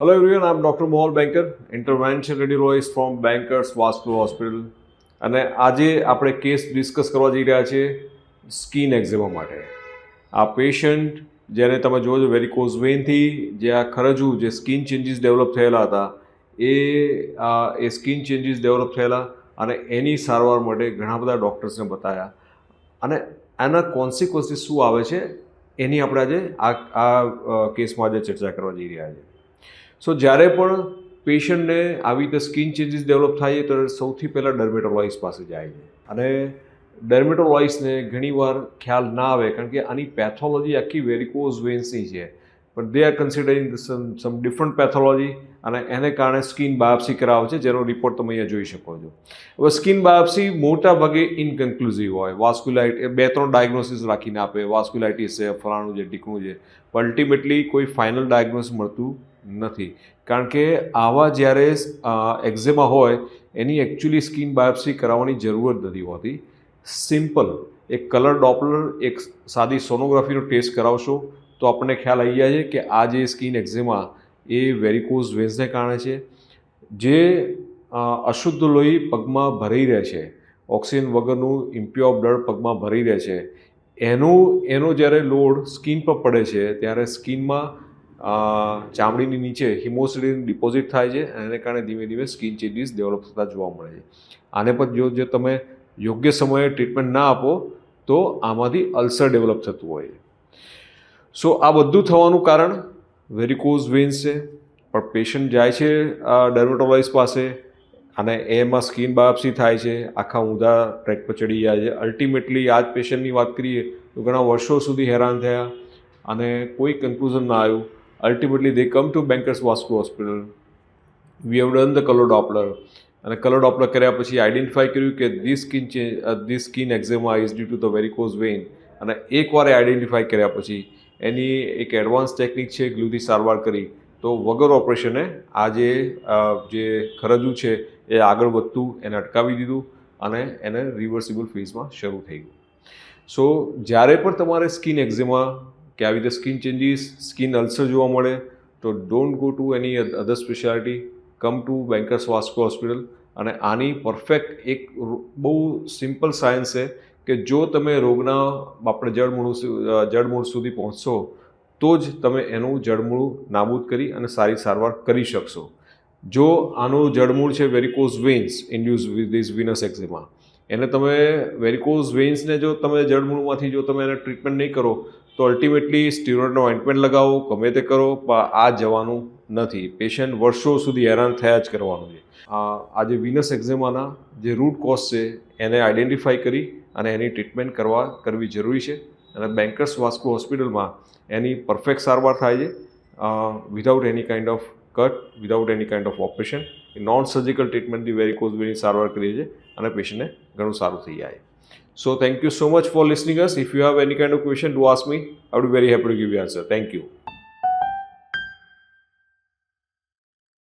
Hello everyone, I'm Dr. Mohal Banker, intervention radiologist from Bankers Vascular Hospital. અને આજે આપણે case discuss કરવા જઈ રહ્યા છીએ સ્કિન એક્ઝેમા માટે. આ પેશન્ટ જેને તમે જોવો છો વેરિકોઝ વેઇનથી જે આ ખરજવું જે સ્કિન ચેન્જીસ ડેવલપ થયેલા હતા એ સ્કિન ચેન્જીસ ડેવલપ થયેલા અને એની સારવાર માટે ઘણા બધા ડૉક્ટર્સને બતાવ્યા અને આના કોન્સિક્વન્સીસ શું આવે છે એની આપણે આજે આ કેસમાં આજે ચર્ચા કરવા જઈ રહ્યા છીએ. સો જ્યારે પણ પેશન્ટને આવી રીતે સ્કિન ચેન્જીસ ડેવલપ થાય તો સૌથી પહેલાં ડર્મેટોલોજિસ્ટ પાસે જાય છે અને ડર્મેટોલોજિસ્ટને ઘણીવાર ખ્યાલ ના આવે કારણ કે આની પેથોલોજી આખી વેરિકોઝ વેન્સની છે but they are considering some different pathology અને એને કારણે સ્કિન બાયોપ્સી કરાવે છે જેનો રિપોર્ટ તમે અહીંયા જોઈ શકો છો. હવે સ્કિન બાયોપ્સી મોટા ભાગે ઇનકન્ક્લુઝિવ હોય. વાસ્ક્યુલાઇટ 2-3 ડાયગ્નોસિસ રાખીને આપે વાસ્ક્યુલાઇટિસ છે ફલાણું છે ઢીકણું છે પણ અલ્ટિમેટલી કોઈ ફાઇનલ ડાયગ્નોસિસ મળતું નથી કારણ કે આવા જ્યારે એક્ઝેમા હોય એની એકચ્યુઅલી સ્કિન બાયોપ્સી કરાવવાની જરૂર જ નથી હોતી. સિમ્પલ એક કલર ડોપલર એક સાદી સોનોગ્રાફીનો ટેસ્ટ કરાવશો તો આપણને ખ્યાલ આવી જાય છે કે આ જે સ્કિન એક્ઝેમા એ વેરિકોઝ વેન્સને કારણે છે. જે અશુદ્ધ લોહી પગમાં ભરાઈ રહે છે, ઓક્સિજન વગરનું ઇમ્પ્યોર બ્લડ પગમાં ભરાઈ રહે છે, એનો જ્યારે લોડ સ્કિન પર પડે છે ત્યારે સ્કિનમાં ચામડીની નીચે હિમોસિડિન ડિપોઝિટ થાય છે અને એને કારણે ધીમે ધીમે સ્કિન ચેન્જીસ ડેવલપ થતા જોવા મળે છે. આને પર જો તમે યોગ્ય સમયે ટ્રીટમેન્ટ ના આપો તો આમાંથી અલ્સર ડેવલપ થતું હોય છે. સો આ બધું થવાનું કારણ વેરિકોઝ વેન્સ છે પણ પેશન્ટ જાય છે ડર્મેટોલોજિસ્ટ પાસે અને એમાં સ્કિન બાયોપ્સી થાય છે, આખા ઊંધા ટ્રેક પર ચડી જાય છે. અલ્ટિમેટલી આ જ પેશન્ટની વાત કરીએ તો ઘણા વર્ષો સુધી હેરાન થયા અને કોઈ કન્ક્લુઝન ના આવ્યું. Ultimately, they come to Bankers Vascular Hospital. We have done the color Doppler. અને કલર ડોપલર કર્યા પછી આઈડેન્ટિફાઈ કર્યું કે this skin eczema is due to the varicose vein. અને એકવાર આઈડેન્ટિફાઈ કર્યા પછી એની એક એડવાન્સ ટેકનિક છે ગ્લુથી સારવાર કરી તો વગર ઓપરેશને આ જે ખરજવું છે એ આગળ વધતું એને અટકાવી દીધું અને એને રિવર્સિબલ ફેઝમાં શરૂ થઈ ગયું. સો જ્યારે પણ તમારે સ્કિન એક્ઝેમા કે આવી રીતે સ્કિન ચેન્જીસ સ્કિન અલ્સર જોવા મળે તો don't go to any other speciality, come to Bankers vascular hospital. અને આની પરફેક્ટ એક બહુ સિમ્પલ સાયન્સ છે કે જો તમે રોગના આપણે જડમૂળ સુધી પહોંચશો તો જ તમે એનું જડમૂળ નાબૂદ કરી અને સારી સારવાર કરી શકશો. જો આનું જડમૂળ છે varicose veins induce with this venous eczema, એને તમે વેરિકોઝ વેન્સને જો તમે જડમૂળમાંથી જો તમે એને ટ્રીટમેન્ટ નહીં કરો તો અલ્ટિમેટલી સ્ટીરોઇડનો ઓઇન્ટમેન્ટ લગાવો ગમે તે કરો પણ આ જવાનું નથી. પેશન્ટ વર્ષો સુધી હેરાન થયા જ કરવાનું છે. આ જે વિનસ એક્ઝેમાના જે રૂટ કોઝ છે એને આઈડેન્ટિફાઈ કરી અને એની ટ્રીટમેન્ટ કરવી જરૂરી છે અને બેન્કર્સ વાસ્ક્યુલર હોસ્પિટલમાં એની પરફેક્ટ સારવાર થાય છે without any kind of cut, without any kind of operation. Non surgical ટ્રીટમેન્ટથી વેરિકોઝ વેનની સારવાર કરીએ છીએ અને પેશન્ટને ઘણું સારું થઈ જાય. So thank you so much for listening us. If you have any kind of question to ask me, I would be very happy to give you answer. Thank you.